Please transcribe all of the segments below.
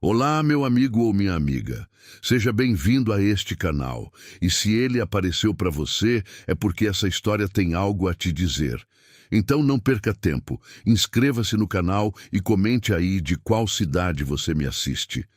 Olá, meu amigo ou minha amiga. Seja bem-vindo a este canal. E se ele apareceu para você, é porque essa história tem algo a te dizer. Então não perca tempo. Inscreva-se no canal e comente aí de qual cidade você me assiste.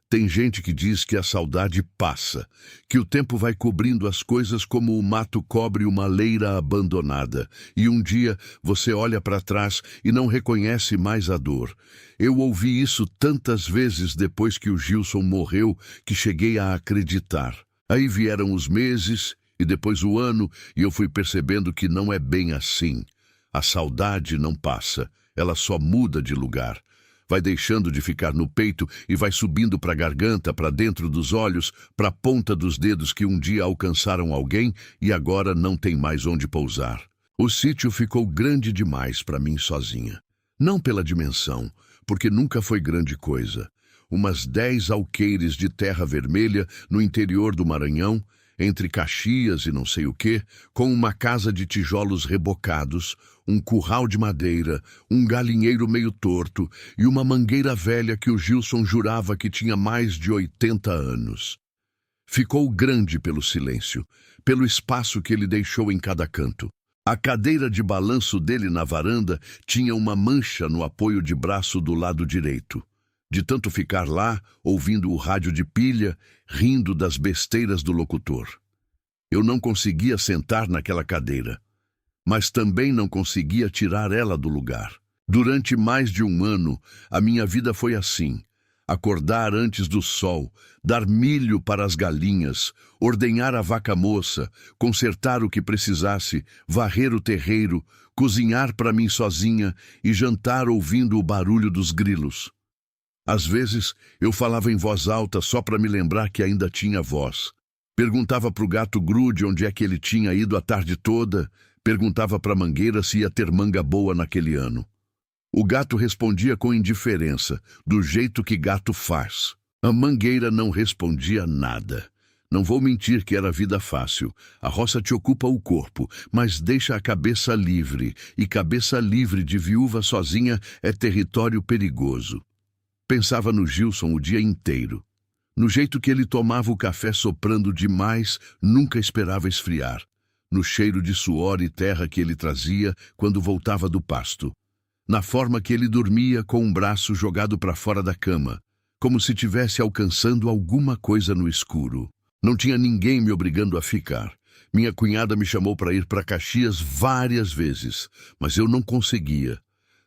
Tem gente que diz que a saudade passa, que o tempo vai cobrindo as coisas como o mato cobre uma leira abandonada, e um dia você olha para trás e não reconhece mais a dor. Eu ouvi isso tantas vezes depois que o Gilson morreu que cheguei a acreditar. Aí vieram os meses e depois o ano e eu fui percebendo que não é bem assim. A saudade não passa, ela só muda de lugar. Vai deixando de ficar no peito e vai subindo para a garganta, para dentro dos olhos, para a ponta dos dedos que um dia alcançaram alguém e agora não tem mais onde pousar. O sítio ficou grande demais para mim sozinha. Não pela dimensão, porque nunca foi grande coisa. Umas 10 alqueires de terra vermelha no interior do Maranhão, entre Caxias e não sei o quê, com uma casa de tijolos rebocados, um curral de madeira, um galinheiro meio torto e uma mangueira velha que o Gilson jurava que tinha mais de 80 anos. Ficou grande pelo silêncio, pelo espaço que ele deixou em cada canto. A cadeira de balanço dele na varanda tinha uma mancha no apoio de braço do lado direito. De tanto ficar lá, ouvindo o rádio de pilha, rindo das besteiras do locutor. Eu não conseguia sentar naquela cadeira, mas também não conseguia tirar ela do lugar. Durante mais de um ano, a minha vida foi assim. Acordar antes do sol, dar milho para as galinhas, ordenhar a vaca moça, consertar o que precisasse, varrer o terreiro, cozinhar para mim sozinha e jantar ouvindo o barulho dos grilos. Às vezes, eu falava em voz alta só para me lembrar que ainda tinha voz. Perguntava para o gato grude onde é que ele tinha ido a tarde toda. Perguntava para a mangueira se ia ter manga boa naquele ano. O gato respondia com indiferença, do jeito que gato faz. A mangueira não respondia nada. Não vou mentir que era vida fácil. A roça te ocupa o corpo, mas deixa a cabeça livre. E cabeça livre de viúva sozinha é território perigoso. Pensava no Gilson o dia inteiro. No jeito que ele tomava o café soprando demais, nunca esperava esfriar. No cheiro de suor e terra que ele trazia quando voltava do pasto. Na forma que ele dormia com um braço jogado para fora da cama, como se tivesse alcançando alguma coisa no escuro. Não tinha ninguém me obrigando a ficar. Minha cunhada me chamou para ir para Caxias várias vezes, mas eu não conseguia.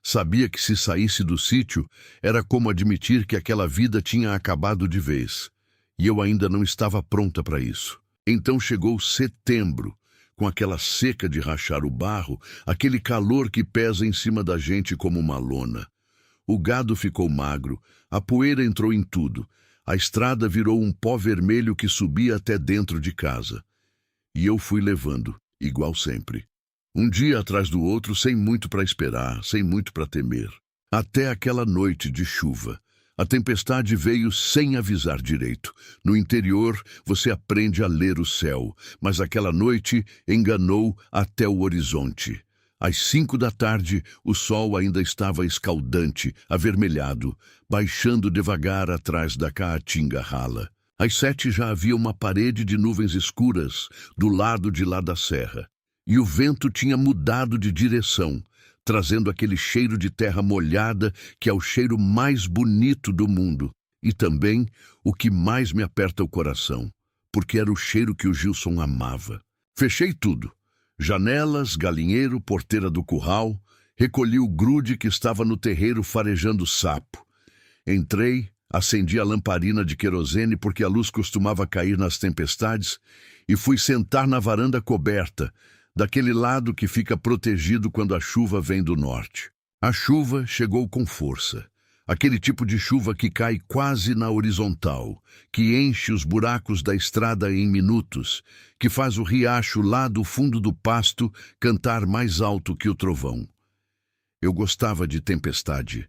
Sabia que se saísse do sítio, era como admitir que aquela vida tinha acabado de vez. E eu ainda não estava pronta para isso. Então chegou setembro, com aquela seca de rachar o barro, aquele calor que pesa em cima da gente como uma lona. O gado ficou magro, a poeira entrou em tudo, a estrada virou um pó vermelho que subia até dentro de casa. E eu fui levando, igual sempre. Um dia atrás do outro, sem muito para esperar, sem muito para temer. Até aquela noite de chuva. A tempestade veio sem avisar direito. No interior, você aprende a ler o céu, mas aquela noite enganou até o horizonte. Às 5 da tarde, o sol ainda estava escaldante, avermelhado, baixando devagar atrás da caatinga rala. Às 7 já havia uma parede de nuvens escuras do lado de lá da serra. E o vento tinha mudado de direção, trazendo aquele cheiro de terra molhada que é o cheiro mais bonito do mundo. E também o que mais me aperta o coração, porque era o cheiro que o Gilson amava. Fechei tudo. Janelas, galinheiro, porteira do curral. Recolhi o grude que estava no terreiro farejando sapo. Entrei, acendi a lamparina de querosene porque a luz costumava cair nas tempestades e fui sentar na varanda coberta, daquele lado que fica protegido quando a chuva vem do norte. A chuva chegou com força. Aquele tipo de chuva que cai quase na horizontal, que enche os buracos da estrada em minutos, que faz o riacho lá do fundo do pasto cantar mais alto que o trovão. Eu gostava de tempestade.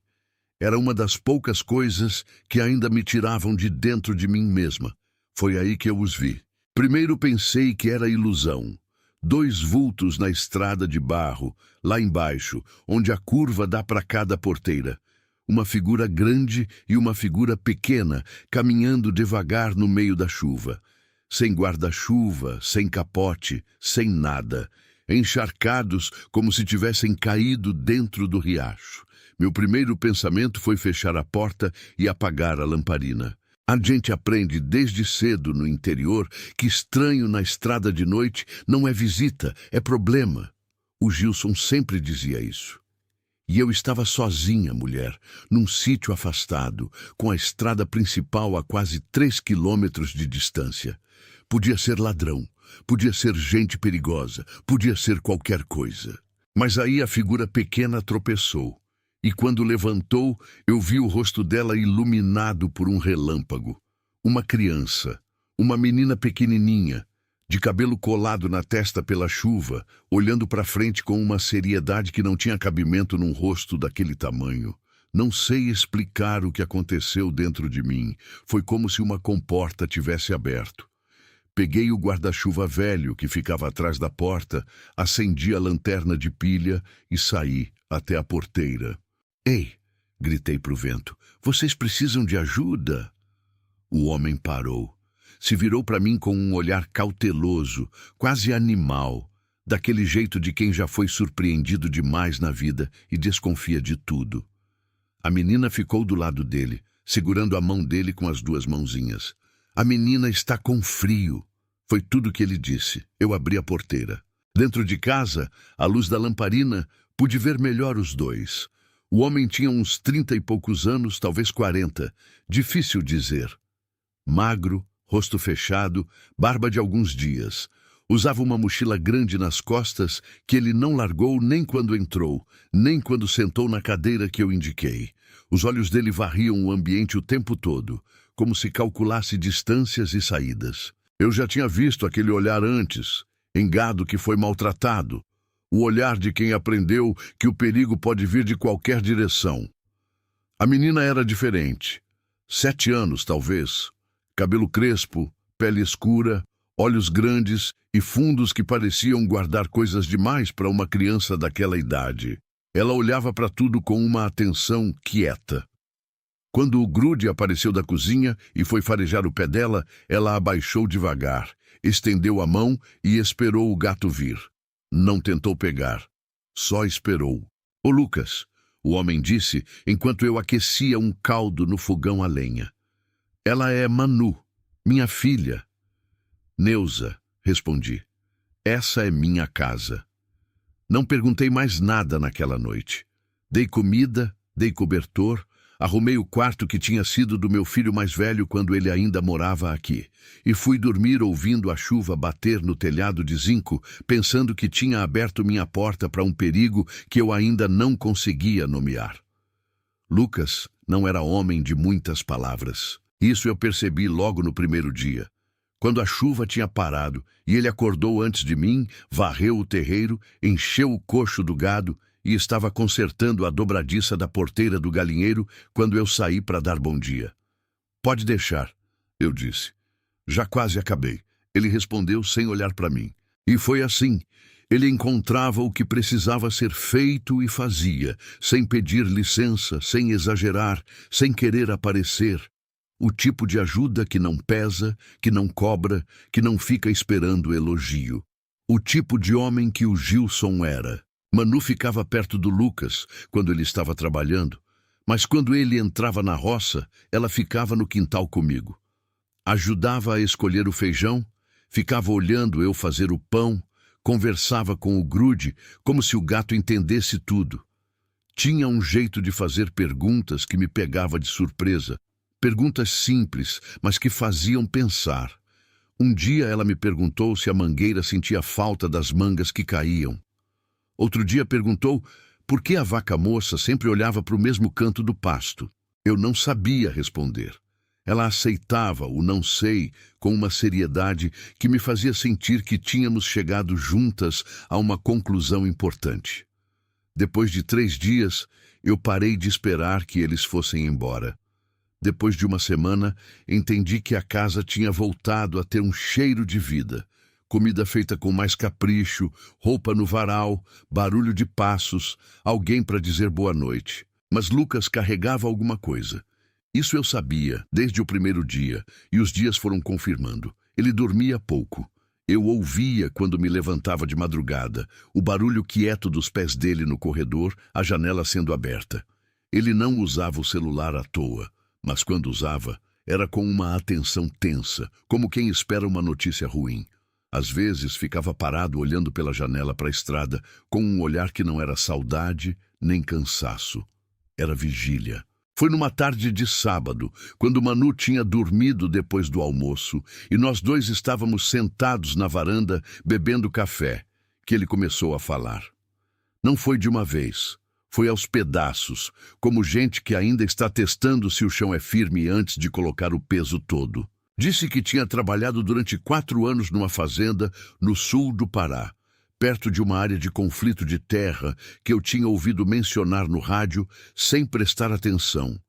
Era uma das poucas coisas que ainda me tiravam de dentro de mim mesma. Foi aí que eu os vi. Primeiro pensei que era ilusão. 2 vultos na estrada de barro, lá embaixo, onde a curva dá para cada porteira. Uma figura grande e uma figura pequena, caminhando devagar no meio da chuva. Sem guarda-chuva, sem capote, sem nada. Encharcados como se tivessem caído dentro do riacho. Meu primeiro pensamento foi fechar a porta e apagar a lamparina. A gente aprende desde cedo no interior que estranho na estrada de noite não é visita, é problema. O Gilson sempre dizia isso. E eu estava sozinha, mulher, num sítio afastado, com a estrada principal a quase 3 quilômetros de distância. Podia ser ladrão, podia ser gente perigosa, podia ser qualquer coisa. Mas aí a figura pequena tropeçou. E quando levantou, eu vi o rosto dela iluminado por um relâmpago. Uma criança, uma menina pequenininha, de cabelo colado na testa pela chuva, olhando para frente com uma seriedade que não tinha cabimento num rosto daquele tamanho. Não sei explicar o que aconteceu dentro de mim. Foi como se uma comporta tivesse aberto. Peguei o guarda-chuva velho que ficava atrás da porta, acendi a lanterna de pilha e saí até a porteira. "Ei!" gritei para o vento. "Vocês precisam de ajuda?" O homem parou. Se virou para mim com um olhar cauteloso, quase animal, daquele jeito de quem já foi surpreendido demais na vida e desconfia de tudo. A menina ficou do lado dele, segurando a mão dele com as 2 mãozinhas. "A menina está com frio." Foi tudo que ele disse. Eu abri a porteira. Dentro de casa, à luz da lamparina, pude ver melhor os 2. O homem tinha uns 30 e poucos anos, talvez 40. Difícil dizer. Magro, rosto fechado, barba de alguns dias. Usava uma mochila grande nas costas que ele não largou nem quando entrou, nem quando sentou na cadeira que eu indiquei. Os olhos dele varriam o ambiente o tempo todo, como se calculasse distâncias e saídas. Eu já tinha visto aquele olhar antes, em gado que foi maltratado. O olhar de quem aprendeu que o perigo pode vir de qualquer direção. A menina era diferente. 7 anos, talvez. Cabelo crespo, pele escura, olhos grandes e fundos que pareciam guardar coisas demais para uma criança daquela idade. Ela olhava para tudo com uma atenção quieta. Quando o grude apareceu da cozinha e foi farejar o pé dela, ela abaixou devagar, estendeu a mão e esperou o gato vir. Não tentou pegar, só esperou. "Ô Lucas", o homem disse enquanto eu aquecia um caldo no fogão a lenha. "Ela é Manu, minha filha." "Neuza", respondi. "Essa é minha casa." Não perguntei mais nada naquela noite. Dei comida, dei cobertor, arrumei o quarto que tinha sido do meu filho mais velho quando ele ainda morava aqui, e fui dormir ouvindo a chuva bater no telhado de zinco, pensando que tinha aberto minha porta para um perigo que eu ainda não conseguia nomear. Lucas não era homem de muitas palavras. Isso eu percebi logo no primeiro dia. Quando a chuva tinha parado e ele acordou antes de mim, varreu o terreiro, encheu o coxo do gado e estava consertando a dobradiça da porteira do galinheiro quando eu saí para dar bom dia. "Pode deixar", eu disse. "Já quase acabei", ele respondeu sem olhar para mim. E foi assim. Ele encontrava o que precisava ser feito e fazia, sem pedir licença, sem exagerar, sem querer aparecer. O tipo de ajuda que não pesa, que não cobra, que não fica esperando elogio. O tipo de homem que o Gilson era. Manu ficava perto do Lucas quando ele estava trabalhando, mas quando ele entrava na roça, ela ficava no quintal comigo. Ajudava a escolher o feijão, ficava olhando eu fazer o pão, conversava com o grude como se o gato entendesse tudo. Tinha um jeito de fazer perguntas que me pegava de surpresa. Perguntas simples, mas que faziam pensar. Um dia ela me perguntou se a mangueira sentia falta das mangas que caíam. Outro dia perguntou por que a vaca moça sempre olhava para o mesmo canto do pasto. Eu não sabia responder. Ela aceitava o não sei com uma seriedade que me fazia sentir que tínhamos chegado juntas a uma conclusão importante. Depois de 3 dias, eu parei de esperar que eles fossem embora. Depois de uma semana, entendi que a casa tinha voltado a ter um cheiro de vida. Comida feita com mais capricho, roupa no varal, barulho de passos, alguém para dizer boa noite. Mas Lucas carregava alguma coisa. Isso eu sabia, desde o primeiro dia, e os dias foram confirmando. Ele dormia pouco. Eu ouvia, quando me levantava de madrugada, o barulho quieto dos pés dele no corredor, a janela sendo aberta. Ele não usava o celular à toa, mas quando usava, era com uma atenção tensa, como quem espera uma notícia ruim. Às vezes ficava parado olhando pela janela para a estrada, com um olhar que não era saudade nem cansaço. Era vigília. Foi numa tarde de sábado, quando Manu tinha dormido depois do almoço e nós dois estávamos sentados na varanda bebendo café, que ele começou a falar. Não foi de uma vez, foi aos pedaços, como gente que ainda está testando se o chão é firme antes de colocar o peso todo. Disse que tinha trabalhado durante 4 anos numa fazenda no sul do Pará, perto de uma área de conflito de terra que eu tinha ouvido mencionar no rádio sem prestar atenção.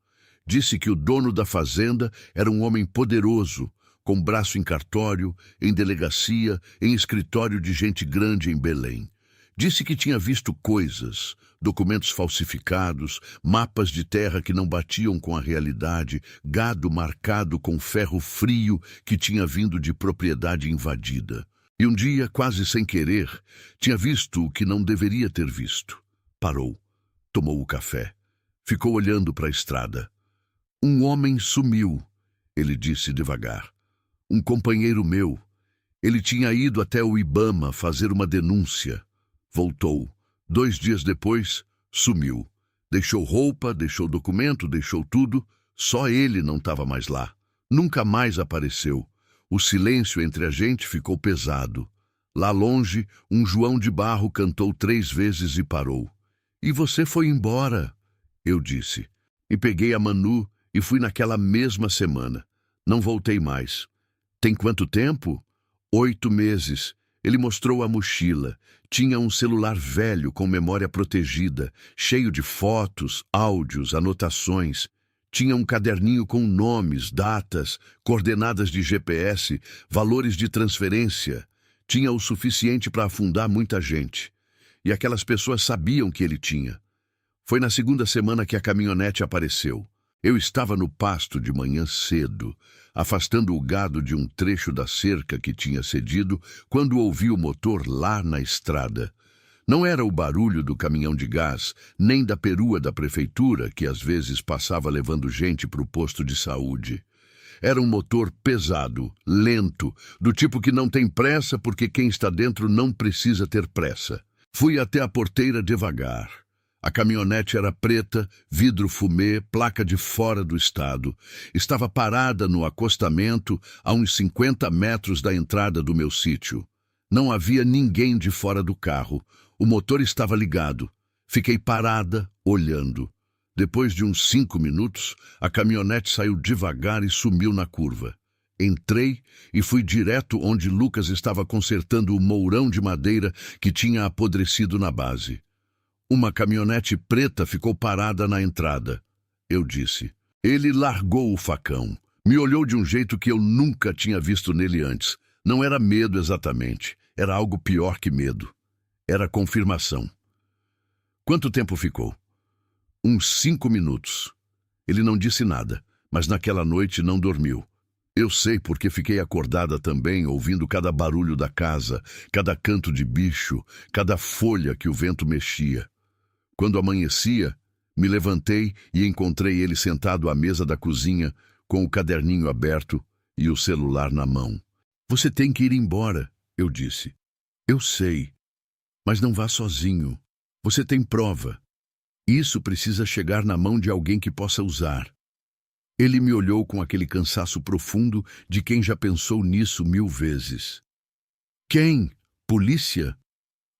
Disse que o dono da fazenda era um homem poderoso, com braço em cartório, em delegacia, em escritório de gente grande em Belém. Disse que tinha visto coisas, documentos falsificados, mapas de terra que não batiam com a realidade, gado marcado com ferro frio que tinha vindo de propriedade invadida. E um dia, quase sem querer, tinha visto o que não deveria ter visto. Parou, tomou o café, ficou olhando para a estrada. Um homem sumiu, ele disse devagar. Um companheiro meu. Ele tinha ido até o Ibama fazer uma denúncia. Voltou. 2 dias depois, sumiu. Deixou roupa, deixou documento, deixou tudo. Só ele não estava mais lá. Nunca mais apareceu. O silêncio entre a gente ficou pesado. Lá longe, um João de Barro cantou 3 vezes e parou. E você foi embora, eu disse. E peguei a Manu e fui naquela mesma semana. Não voltei mais. Tem quanto tempo? 8 meses. Ele mostrou a mochila. Tinha um celular velho com memória protegida, cheio de fotos, áudios, anotações. Tinha um caderninho com nomes, datas, coordenadas de GPS, valores de transferência. Tinha o suficiente para afundar muita gente. E aquelas pessoas sabiam que ele tinha. Foi na 2ª semana que a caminhonete apareceu. Eu estava no pasto de manhã cedo, afastando o gado de um trecho da cerca que tinha cedido, quando ouvi o motor lá na estrada. Não era o barulho do caminhão de gás, nem da perua da prefeitura, que às vezes passava levando gente para o posto de saúde. Era um motor pesado, lento, do tipo que não tem pressa porque quem está dentro não precisa ter pressa. Fui até a porteira devagar. A caminhonete era preta, vidro fumê, placa de fora do estado. Estava parada no acostamento a uns 50 metros da entrada do meu sítio. Não havia ninguém de fora do carro. O motor estava ligado. Fiquei parada, olhando. Depois de uns 5 minutos, a caminhonete saiu devagar e sumiu na curva. Entrei e fui direto onde Lucas estava consertando o mourão de madeira que tinha apodrecido na base. Uma caminhonete preta ficou parada na entrada. Eu disse. Ele largou o facão. Me olhou de um jeito que eu nunca tinha visto nele antes. Não era medo exatamente. Era algo pior que medo. Era confirmação. Quanto tempo ficou? Uns 5 minutos. Ele não disse nada, mas naquela noite não dormiu. Eu sei porque fiquei acordada também, ouvindo cada barulho da casa, cada canto de bicho, cada folha que o vento mexia. Quando amanhecia, me levantei e encontrei ele sentado à mesa da cozinha, com o caderninho aberto e o celular na mão. Você tem que ir embora, eu disse. Eu sei, mas não vá sozinho. Você tem prova. Isso precisa chegar na mão de alguém que possa usar. Ele me olhou com aquele cansaço profundo de quem já pensou nisso 1000 vezes. Quem? Polícia?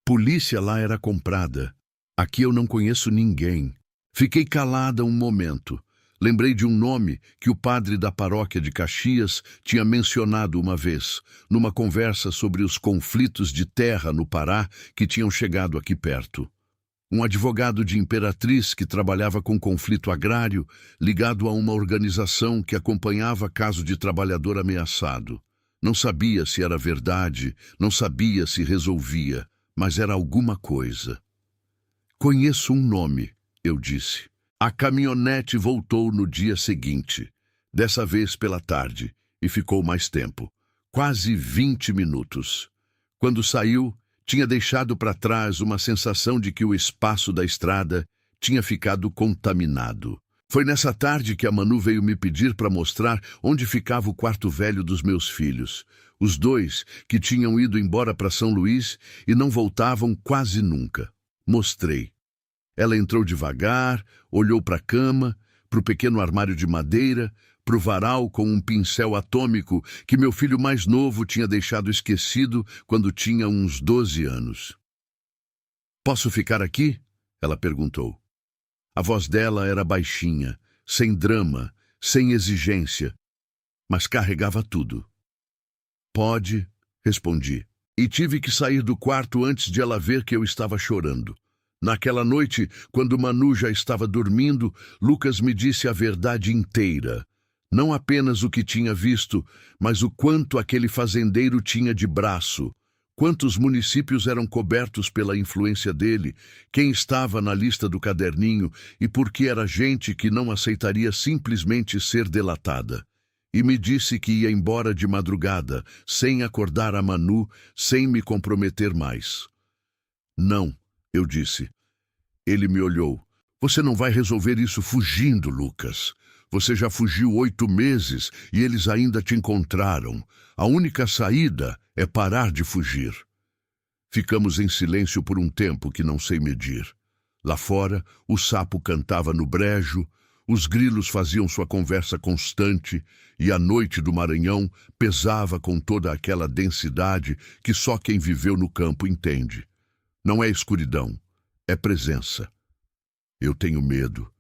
Polícia lá era comprada. Aqui eu não conheço ninguém. Fiquei calada um momento. Lembrei de um nome que o padre da paróquia de Caxias tinha mencionado uma vez, numa conversa sobre os conflitos de terra no Pará que tinham chegado aqui perto. Um advogado de Imperatriz que trabalhava com conflito agrário, ligado a uma organização que acompanhava caso de trabalhador ameaçado. Não sabia se era verdade, não sabia se resolvia, mas era alguma coisa. Conheço um nome, eu disse. A caminhonete voltou no dia seguinte, dessa vez pela tarde, e ficou mais tempo, quase 20 minutos. Quando saiu, tinha deixado para trás uma sensação de que o espaço da estrada tinha ficado contaminado. Foi nessa tarde que a Manu veio me pedir para mostrar onde ficava o quarto velho dos meus filhos, os dois que tinham ido embora para São Luís e não voltavam quase nunca. Mostrei. Ela entrou devagar, olhou para a cama, para o pequeno armário de madeira, para o varal com um pincel atômico que meu filho mais novo tinha deixado esquecido quando tinha uns 12 anos. "Posso ficar aqui?" ela perguntou. A voz dela era baixinha, sem drama, sem exigência, mas carregava tudo. "Pode", respondi, e tive que sair do quarto antes de ela ver que eu estava chorando. Naquela noite, quando Manu já estava dormindo, Lucas me disse a verdade inteira. Não apenas o que tinha visto, mas o quanto aquele fazendeiro tinha de braço, quantos municípios eram cobertos pela influência dele, quem estava na lista do caderninho e por que era gente que não aceitaria simplesmente ser delatada. E me disse que ia embora de madrugada, sem acordar a Manu, sem me comprometer mais. "Não", eu disse. Ele me olhou. "Você não vai resolver isso fugindo, Lucas. Você já fugiu 8 meses e eles ainda te encontraram. A única saída é parar de fugir." Ficamos em silêncio por um tempo que não sei medir. Lá fora, o sapo cantava no brejo, os grilos faziam sua conversa constante e a noite do Maranhão pesava com toda aquela densidade que só quem viveu no campo entende. Não é escuridão, é presença. "Eu tenho medo",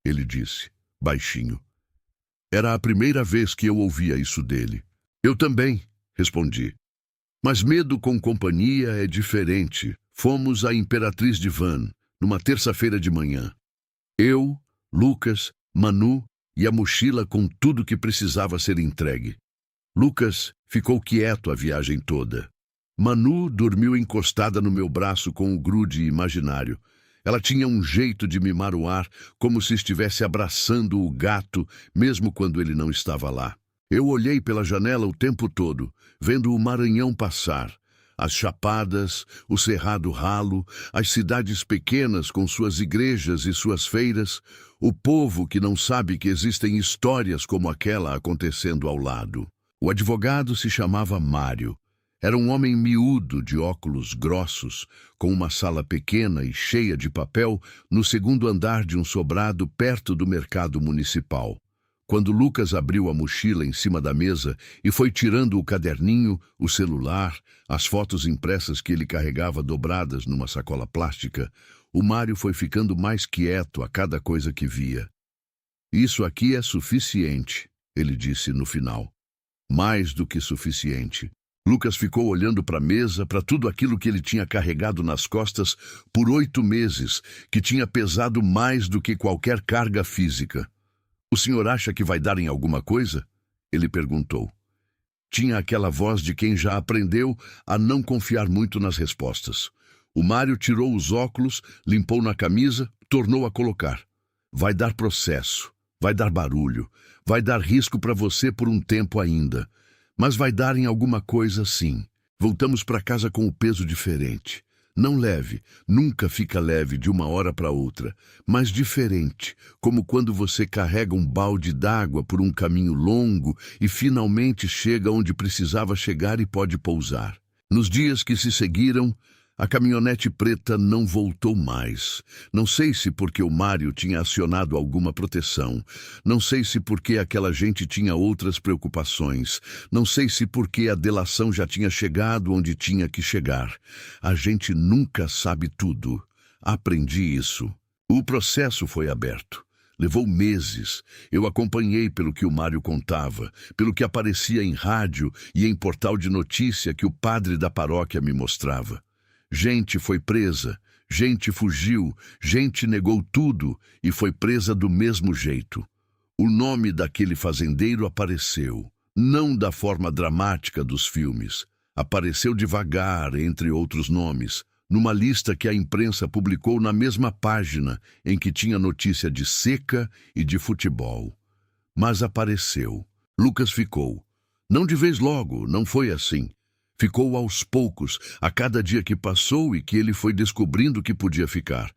ele disse, baixinho. Era a primeira vez que eu ouvia isso dele. "Eu também", respondi. "Mas medo com companhia é diferente." Fomos à Imperatriz de Van, numa terça-feira de manhã. Eu, Lucas, Manu e a mochila com tudo que precisava ser entregue. Lucas ficou quieto a viagem toda. Manu dormiu encostada no meu braço com o grude imaginário. Ela tinha um jeito de mimar o ar, como se estivesse abraçando o gato, mesmo quando ele não estava lá. Eu olhei pela janela o tempo todo, vendo o Maranhão passar. As chapadas, o Cerrado Ralo, as cidades pequenas com suas igrejas e suas feiras, o povo que não sabe que existem histórias como aquela acontecendo ao lado. O advogado se chamava Mário. Era um homem miúdo, de óculos grossos, com uma sala pequena e cheia de papel no segundo andar de um sobrado perto do mercado municipal. Quando Lucas abriu a mochila em cima da mesa e foi tirando o caderninho, o celular, as fotos impressas que ele carregava dobradas numa sacola plástica, o Mário foi ficando mais quieto a cada coisa que via. "Isso aqui é suficiente", ele disse no final. Mais do que suficiente. Lucas ficou olhando para a mesa, para tudo aquilo que ele tinha carregado nas costas por 8 meses, que tinha pesado mais do que qualquer carga física. "O senhor acha que vai dar em alguma coisa?" ele perguntou. Tinha aquela voz de quem já aprendeu a não confiar muito nas respostas. O Mário tirou os óculos, limpou na camisa, tornou a colocar. "Vai dar processo, vai dar barulho, vai dar risco para você por um tempo ainda. Mas vai dar em alguma coisa sim. Voltamos para casa com o peso diferente. Não leve, nunca fica leve de uma hora para outra, mas diferente, como quando você carrega um balde d'água por um caminho longo e finalmente chega onde precisava chegar e pode pousar." Nos dias que se seguiram, a caminhonete preta não voltou mais. Não sei se porque o Mário tinha acionado alguma proteção. Não sei se porque aquela gente tinha outras preocupações. Não sei se porque a delação já tinha chegado onde tinha que chegar. A gente nunca sabe tudo. Aprendi isso. O processo foi aberto. Levou meses. Eu acompanhei pelo que o Mário contava, pelo que aparecia em rádio e em portal de notícia que o padre da paróquia me mostrava. Gente foi presa, gente fugiu, gente negou tudo e foi presa do mesmo jeito. O nome daquele fazendeiro apareceu, não da forma dramática dos filmes. Apareceu devagar, entre outros nomes, numa lista que a imprensa publicou na mesma página em que tinha notícia de seca e de futebol. Mas apareceu. Lucas ficou. Não de vez logo, não foi assim. Ficou aos poucos, a cada dia que passou e que ele foi descobrindo que podia ficar,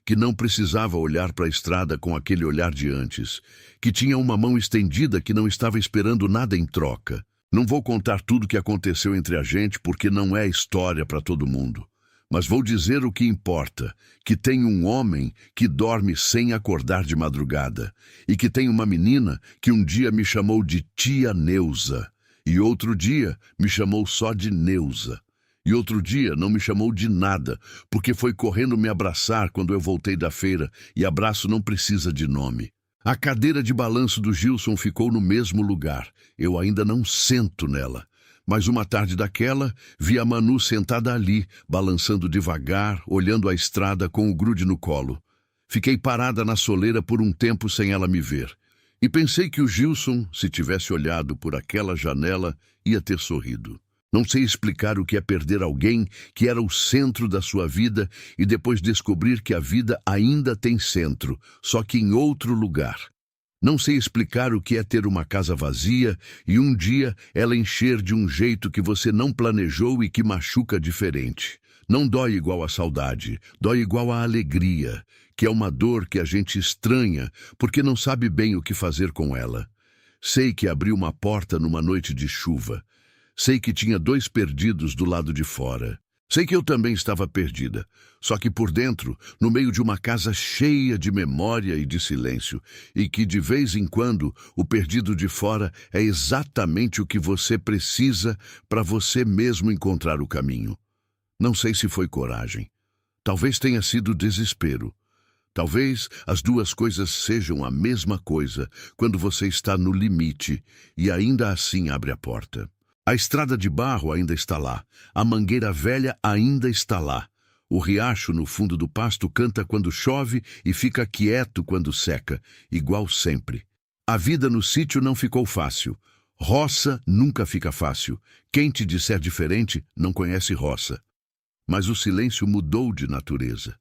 que não precisava olhar para a estrada com aquele olhar de antes, que tinha uma mão estendida que não estava esperando nada em troca. Não vou contar tudo o que aconteceu entre a gente porque não é história para todo mundo. Mas vou dizer o que importa, que tem um homem que dorme sem acordar de madrugada e que tem uma menina que um dia me chamou de tia Neuza e outro dia me chamou só de Neuza. E outro dia não me chamou de nada, porque foi correndo me abraçar quando eu voltei da feira, e abraço não precisa de nome. A cadeira de balanço do Gilson ficou no mesmo lugar. Eu ainda não sento nela. Mas uma tarde daquela, vi a Manu sentada ali, balançando devagar, olhando a estrada com o grude no colo. Fiquei parada na soleira por um tempo sem ela me ver. E pensei que o Gilson, se tivesse olhado por aquela janela, ia ter sorrido. Não sei explicar o que é perder alguém que era o centro da sua vida e depois descobrir que a vida ainda tem centro, só que em outro lugar. Não sei explicar o que é ter uma casa vazia e um dia ela encher de um jeito que você não planejou e que machuca diferente. Não dói igual a saudade, dói igual a alegria, que é uma dor que a gente estranha porque não sabe bem o que fazer com ela. Sei que abri uma porta numa noite de chuva. Sei que tinha 2 perdidos do lado de fora. Sei que eu também estava perdida, só que por dentro, no meio de uma casa cheia de memória e de silêncio, e que de vez em quando o perdido de fora é exatamente o que você precisa para você mesmo encontrar o caminho. Não sei se foi coragem. Talvez tenha sido desespero. Talvez as duas coisas sejam a mesma coisa quando você está no limite e ainda assim abre a porta. A estrada de barro ainda está lá, a mangueira velha ainda está lá. O riacho no fundo do pasto canta quando chove e fica quieto quando seca, igual sempre. A vida no sítio não ficou fácil. Roça nunca fica fácil. Quem te disser diferente não conhece roça. Mas o silêncio mudou de natureza.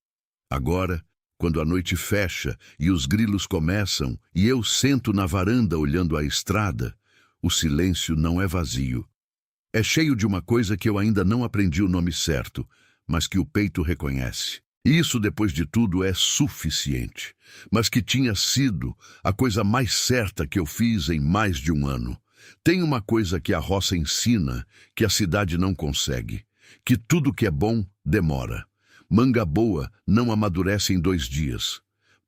Agora, quando a noite fecha e os grilos começam e eu sento na varanda olhando a estrada, o silêncio não é vazio. É cheio de uma coisa que eu ainda não aprendi o nome certo, mas que o peito reconhece. E isso, depois de tudo, é suficiente. Mas que tinha sido a coisa mais certa que eu fiz em mais de um ano. Tem uma coisa que a roça ensina, que a cidade não consegue. Que tudo que é bom, demora. Manga boa não amadurece em 2 dias.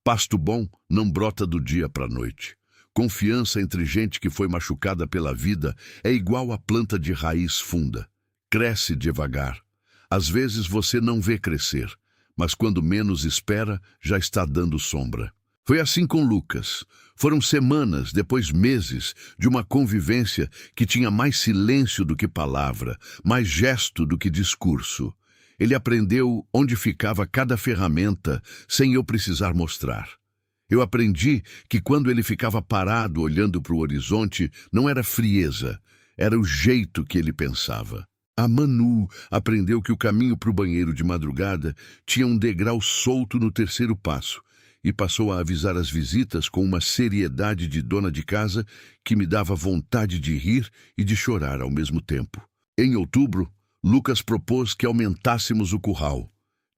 Pasto bom não brota do dia para a noite. Confiança entre gente que foi machucada pela vida é igual a planta de raiz funda. Cresce devagar. Às vezes você não vê crescer, mas quando menos espera, já está dando sombra. Foi assim com Lucas. Foram semanas, depois meses, de uma convivência que tinha mais silêncio do que palavra, mais gesto do que discurso. Ele aprendeu onde ficava cada ferramenta sem eu precisar mostrar. Eu aprendi que quando ele ficava parado olhando para o horizonte, não era frieza, era o jeito que ele pensava. A Manu aprendeu que o caminho para o banheiro de madrugada tinha um degrau solto no 3º passo e passou a avisar as visitas com uma seriedade de dona de casa que me dava vontade de rir e de chorar ao mesmo tempo. Em outubro, Lucas propôs que aumentássemos o curral.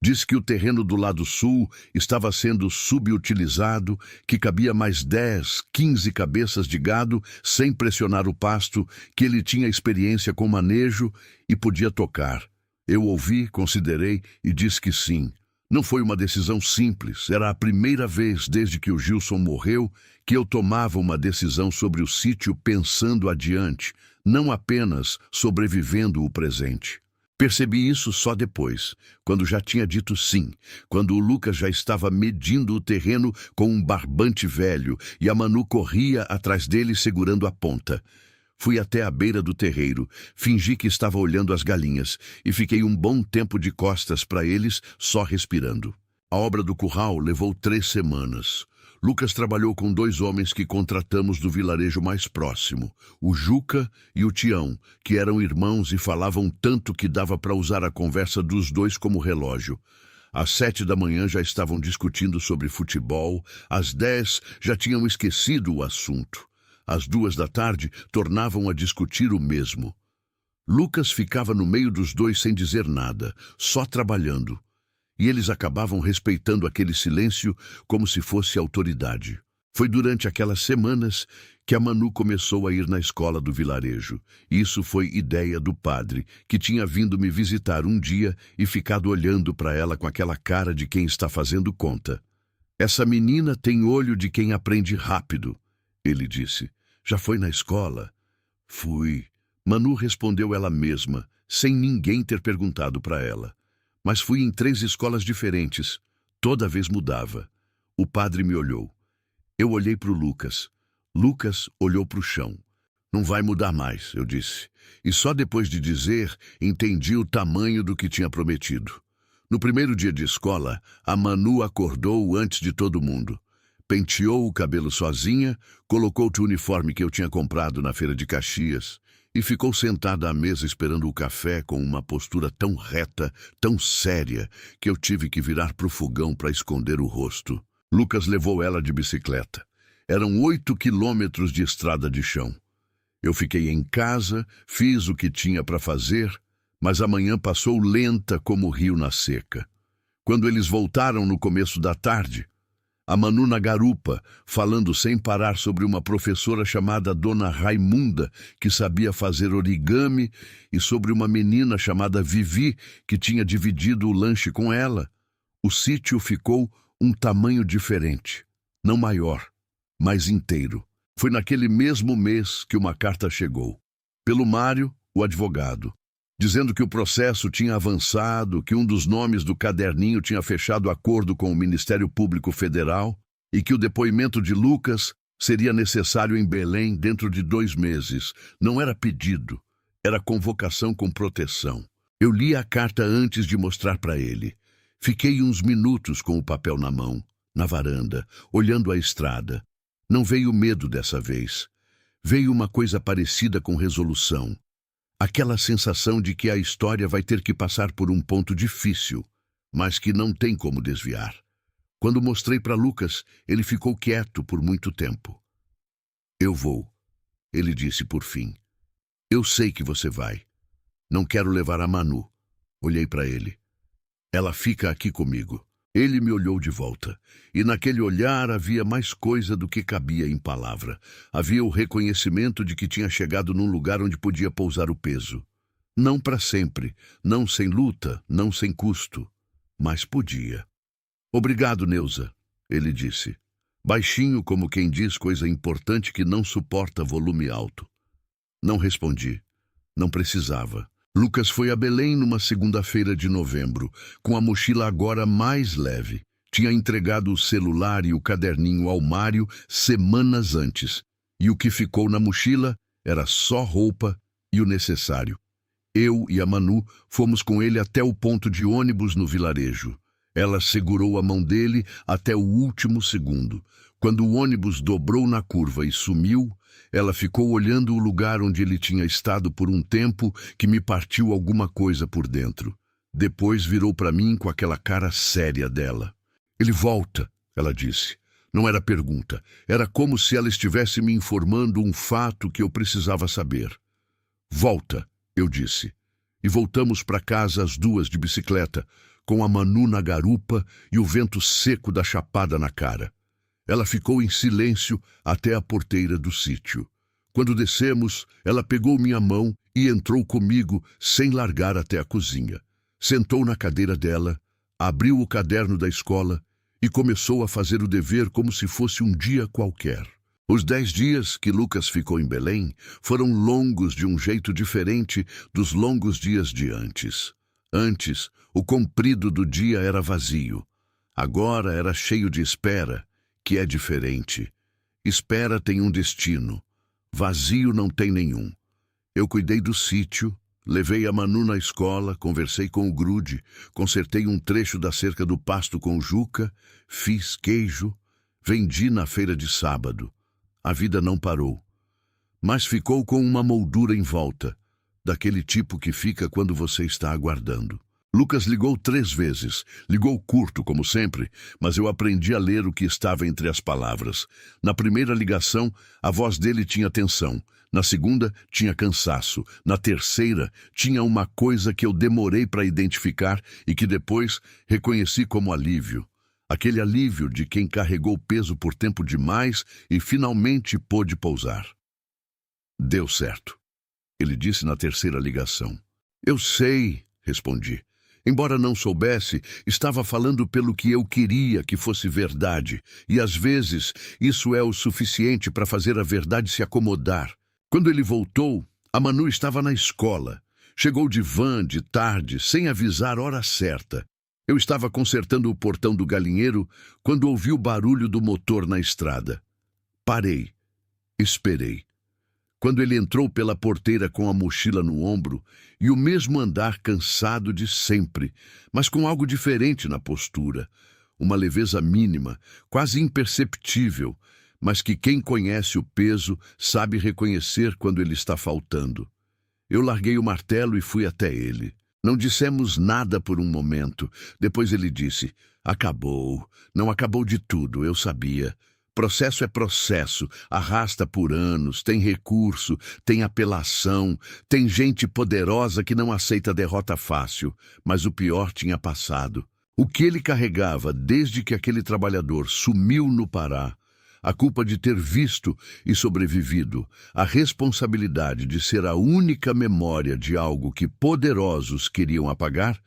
Disse que o terreno do lado sul estava sendo subutilizado, que cabia mais 10, 15 cabeças de gado sem pressionar o pasto, que ele tinha experiência com manejo e podia tocar. Eu ouvi, considerei e disse que sim. Não foi uma decisão simples, era a primeira vez desde que o Gilson morreu que eu tomava uma decisão sobre o sítio pensando adiante, não apenas sobrevivendo o presente. Percebi isso só depois, quando já tinha dito sim, quando o Lucas já estava medindo o terreno com um barbante velho e a Manu corria atrás dele segurando a ponta. Fui até a beira do terreiro, fingi que estava olhando as galinhas e fiquei um bom tempo de costas para eles, só respirando. A obra do curral levou 3 semanas. Lucas trabalhou com 2 homens que contratamos do vilarejo mais próximo, o Juca e o Tião, que eram irmãos e falavam tanto que dava para usar a conversa dos dois como relógio. Às 7 da manhã já estavam discutindo sobre futebol, às 10 já tinham esquecido o assunto. Às 2 da tarde tornavam a discutir o mesmo. Lucas ficava no meio dos dois sem dizer nada, só trabalhando. E eles acabavam respeitando aquele silêncio como se fosse autoridade. Foi durante aquelas semanas que a Manu começou a ir na escola do vilarejo. Isso foi ideia do padre, que tinha vindo me visitar um dia e ficado olhando para ela com aquela cara de quem está fazendo conta. Essa menina tem olho de quem aprende rápido, ele disse. Já foi na escola? Fui. Manu respondeu ela mesma, sem ninguém ter perguntado para ela. Mas fui em 3 escolas diferentes. Toda vez mudava. O padre me olhou. Eu olhei para o Lucas. Lucas olhou para o chão. Não vai mudar mais, eu disse. E só depois de dizer, entendi o tamanho do que tinha prometido. No primeiro dia de escola, a Manu acordou antes de todo mundo. Penteou o cabelo sozinha, colocou o uniforme que eu tinha comprado na feira de Caxias e ficou sentada à mesa esperando o café com uma postura tão reta, tão séria, que eu tive que virar para o fogão para esconder o rosto. Lucas levou ela de bicicleta. Eram 8 quilômetros de estrada de chão. Eu fiquei em casa, fiz o que tinha para fazer, mas a manhã passou lenta como o rio na seca. Quando eles voltaram no começo da tarde, a Manu na garupa, falando sem parar sobre uma professora chamada Dona Raimunda, que sabia fazer origami, e sobre uma menina chamada Vivi, que tinha dividido o lanche com ela. O sítio ficou um tamanho diferente, não maior, mas inteiro. Foi naquele mesmo mês que uma carta chegou, pelo Mário, o advogado, dizendo que o processo tinha avançado, que um dos nomes do caderninho tinha fechado acordo com o Ministério Público Federal e que o depoimento de Lucas seria necessário em Belém dentro de 2 meses. Não era pedido, era convocação com proteção. Eu li a carta antes de mostrar para ele. Fiquei uns minutos com o papel na mão, na varanda, olhando a estrada. Não veio medo dessa vez. Veio uma coisa parecida com resolução. Aquela sensação de que a história vai ter que passar por um ponto difícil, mas que não tem como desviar. Quando mostrei para Lucas, ele ficou quieto por muito tempo. Eu vou, ele disse por fim. Eu sei que você vai. Não quero levar a Manu. Olhei para ele. Ela fica aqui comigo. Ele me olhou de volta, e naquele olhar havia mais coisa do que cabia em palavra. Havia o reconhecimento de que tinha chegado num lugar onde podia pousar o peso. Não para sempre, não sem luta, não sem custo, mas podia. Obrigado, Neuza, ele disse, baixinho como quem diz coisa importante que não suporta volume alto. Não respondi. Não precisava. Lucas foi a Belém numa segunda-feira de novembro, com a mochila agora mais leve. Tinha entregado o celular e o caderninho ao Mário semanas antes, e o que ficou na mochila era só roupa e o necessário. Eu e a Manu fomos com ele até o ponto de ônibus no vilarejo. Ela segurou a mão dele até o último segundo. Quando o ônibus dobrou na curva e sumiu, ela ficou olhando o lugar onde ele tinha estado por um tempo que me partiu alguma coisa por dentro. Depois virou para mim com aquela cara séria dela. Ele volta, ela disse. Não era pergunta, era como se ela estivesse me informando um fato que eu precisava saber. Volta, eu disse. E voltamos para casa as 2 de bicicleta, com a Manu na garupa e o vento seco da chapada na cara. Ela ficou em silêncio até a porteira do sítio. Quando descemos, ela pegou minha mão e entrou comigo sem largar até a cozinha. Sentou na cadeira dela, abriu o caderno da escola e começou a fazer o dever como se fosse um dia qualquer. Os 10 dias que Lucas ficou em Belém foram longos de um jeito diferente dos longos dias de antes. Antes, o comprido do dia era vazio. Agora era cheio de espera, que é diferente. Espera tem um destino. Vazio não tem nenhum. Eu cuidei do sítio, levei a Manu na escola, conversei com o grude, consertei um trecho da cerca do pasto com o Juca, fiz queijo, Vendi na feira de sábado. A vida não parou, mas ficou com uma moldura em volta, daquele tipo que fica quando você está aguardando. Lucas ligou 3 vezes. Ligou curto, como sempre, mas eu aprendi a ler o que estava entre as palavras. Na primeira ligação, a voz dele tinha tensão. Na segunda, tinha cansaço. Na terceira, tinha uma coisa que eu demorei para identificar e que depois reconheci como alívio. Aquele alívio de quem carregou peso por tempo demais e finalmente pôde pousar. Deu certo, ele disse na terceira ligação. Eu sei, respondi. Embora não soubesse, estava falando pelo que eu queria que fosse verdade, e às vezes isso é o suficiente para fazer a verdade se acomodar. Quando ele voltou, a Manu estava na escola. Chegou de van, de tarde, sem avisar hora certa. Eu estava consertando o portão do galinheiro quando ouvi o barulho do motor na estrada. Parei. Esperei. Quando ele entrou pela porteira com a mochila no ombro e o mesmo andar cansado de sempre, mas com algo diferente na postura, uma leveza mínima, quase imperceptível, mas que quem conhece o peso sabe reconhecer quando ele está faltando. Eu larguei o martelo e fui até ele. Não dissemos nada por um momento. Depois ele disse, acabou. Não acabou de tudo, eu sabia. Processo é processo, arrasta por anos, tem recurso, tem apelação, tem gente poderosa que não aceita derrota fácil, mas o pior tinha passado. O que ele carregava desde que aquele trabalhador sumiu no Pará, a culpa de ter visto e sobrevivido, a responsabilidade de ser a única memória de algo que poderosos queriam apagar,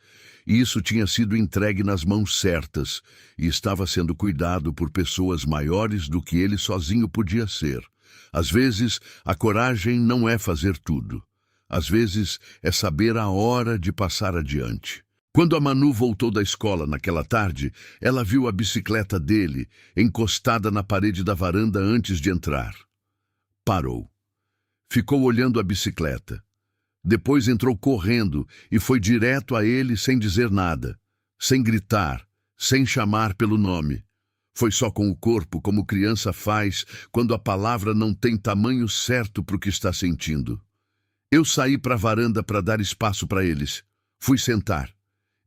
e isso tinha sido entregue nas mãos certas e estava sendo cuidado por pessoas maiores do que ele sozinho podia ser. Às vezes, a coragem não é fazer tudo. Às vezes, é saber a hora de passar adiante. Quando a Manu voltou da escola naquela tarde, ela viu a bicicleta dele encostada na parede da varanda antes de entrar. Parou. Ficou olhando a bicicleta. Depois entrou correndo e foi direto a ele sem dizer nada, sem gritar, sem chamar pelo nome. Foi só com o corpo, como criança faz quando a palavra não tem tamanho certo para o que está sentindo. Eu saí para a varanda para dar espaço para eles. Fui sentar.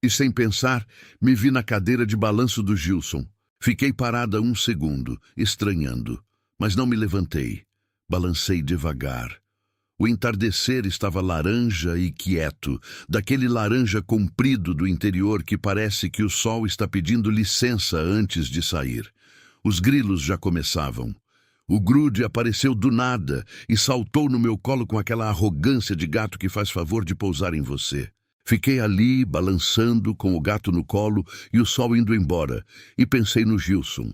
E sem pensar, me vi na cadeira de balanço do Gilson. Fiquei parada 1 segundo, estranhando, mas não me levantei. Balancei devagar. O entardecer estava laranja e quieto, daquele laranja comprido do interior que parece que o sol está pedindo licença antes de sair. Os grilos já começavam. O grude apareceu do nada e saltou no meu colo com aquela arrogância de gato que faz favor de pousar em você. Fiquei ali, balançando, com o gato no colo e o sol indo embora, e pensei no Gilson.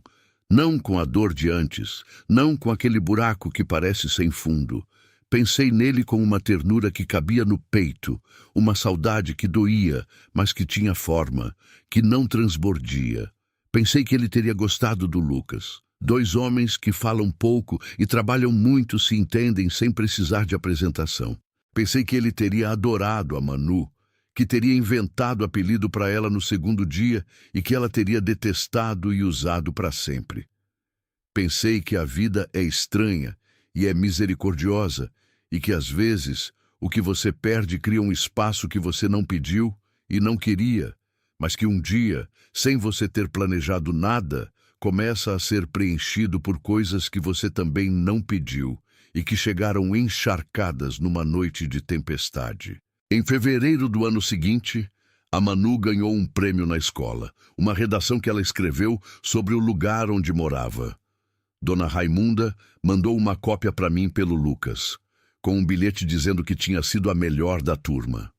Não com a dor de antes, não com aquele buraco que parece sem fundo. Pensei nele com uma ternura que cabia no peito, uma saudade que doía, mas que tinha forma, que não transbordia. Pensei que ele teria gostado do Lucas. 2 homens que falam pouco e trabalham muito se entendem sem precisar de apresentação. Pensei que ele teria adorado a Manu, que teria inventado apelido para ela no 2º dia e que ela teria detestado e usado para sempre. Pensei que a vida é estranha e é misericordiosa, e que às vezes o que você perde cria um espaço que você não pediu e não queria, mas que um dia, sem você ter planejado nada, começa a ser preenchido por coisas que você também não pediu e que chegaram encharcadas numa noite de tempestade. Em fevereiro do ano seguinte, a Manu ganhou um prêmio na escola, uma redação que ela escreveu sobre o lugar onde morava. Dona Raimunda mandou uma cópia para mim pelo Lucas, com um bilhete dizendo que tinha sido a melhor da turma.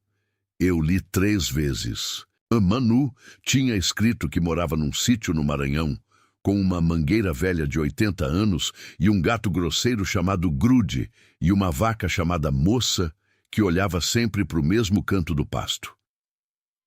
Eu li 3 vezes. A Manu tinha escrito que morava num sítio no Maranhão, com uma mangueira velha de 80 anos e um gato grosseiro chamado Grude e uma vaca chamada Moça, que olhava sempre para o mesmo canto do pasto.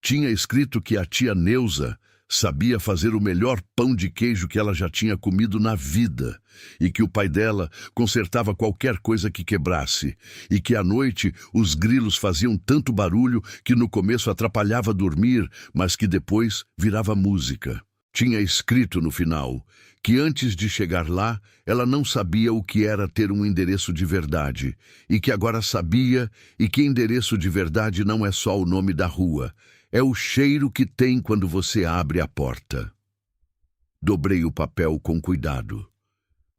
Tinha escrito que a tia Neuza sabia fazer o melhor pão de queijo que ela já tinha comido na vida, e que o pai dela consertava qualquer coisa que quebrasse, e que à noite os grilos faziam tanto barulho que no começo atrapalhava dormir, mas que depois virava música. Tinha escrito no final que antes de chegar lá, ela não sabia o que era ter um endereço de verdade, e que agora sabia, e que endereço de verdade não é só o nome da rua, é o cheiro que tem quando você abre a porta. Dobrei o papel com cuidado.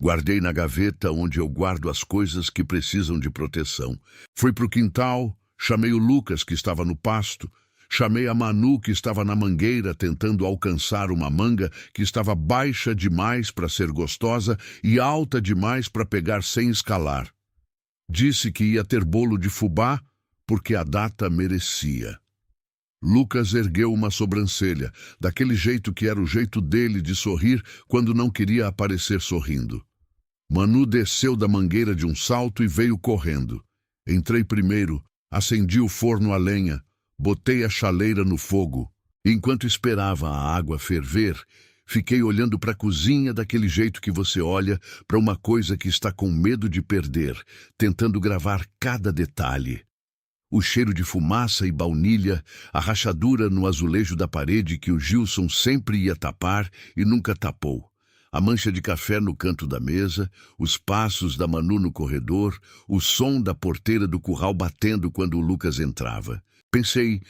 Guardei na gaveta onde eu guardo as coisas que precisam de proteção. Fui para o quintal, chamei o Lucas, que estava no pasto, chamei a Manu, que estava na mangueira tentando alcançar uma manga que estava baixa demais para ser gostosa e alta demais para pegar sem escalar. Disse que ia ter bolo de fubá porque a data merecia. Lucas ergueu uma sobrancelha, daquele jeito que era o jeito dele de sorrir quando não queria aparecer sorrindo. Manu desceu da mangueira de um salto e veio correndo. Entrei primeiro, acendi o forno a lenha, botei a chaleira no fogo. Enquanto esperava a água ferver, fiquei olhando para a cozinha daquele jeito que você olha para uma coisa que está com medo de perder, tentando gravar cada detalhe. O cheiro de fumaça e baunilha, a rachadura no azulejo da parede que o Gilson sempre ia tapar e nunca tapou, a mancha de café no canto da mesa, os passos da Manu no corredor, o som da porteira do curral batendo quando o Lucas entrava. Pensei,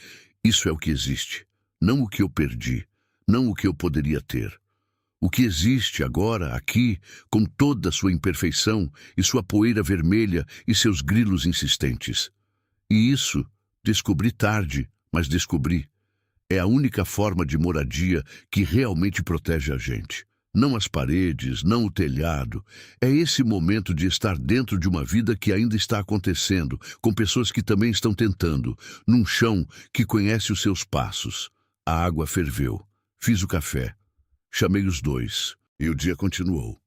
isso é o que existe, não o que eu perdi, não o que eu poderia ter. O que existe agora, aqui, com toda a sua imperfeição e sua poeira vermelha e seus grilos insistentes. E isso, descobri tarde, mas descobri. É a única forma de moradia que realmente protege a gente. Não as paredes, não o telhado. É esse momento de estar dentro de uma vida que ainda está acontecendo, com pessoas que também estão tentando, num chão que conhece os seus passos. A água ferveu. Fiz o café. Chamei os dois. E o dia continuou.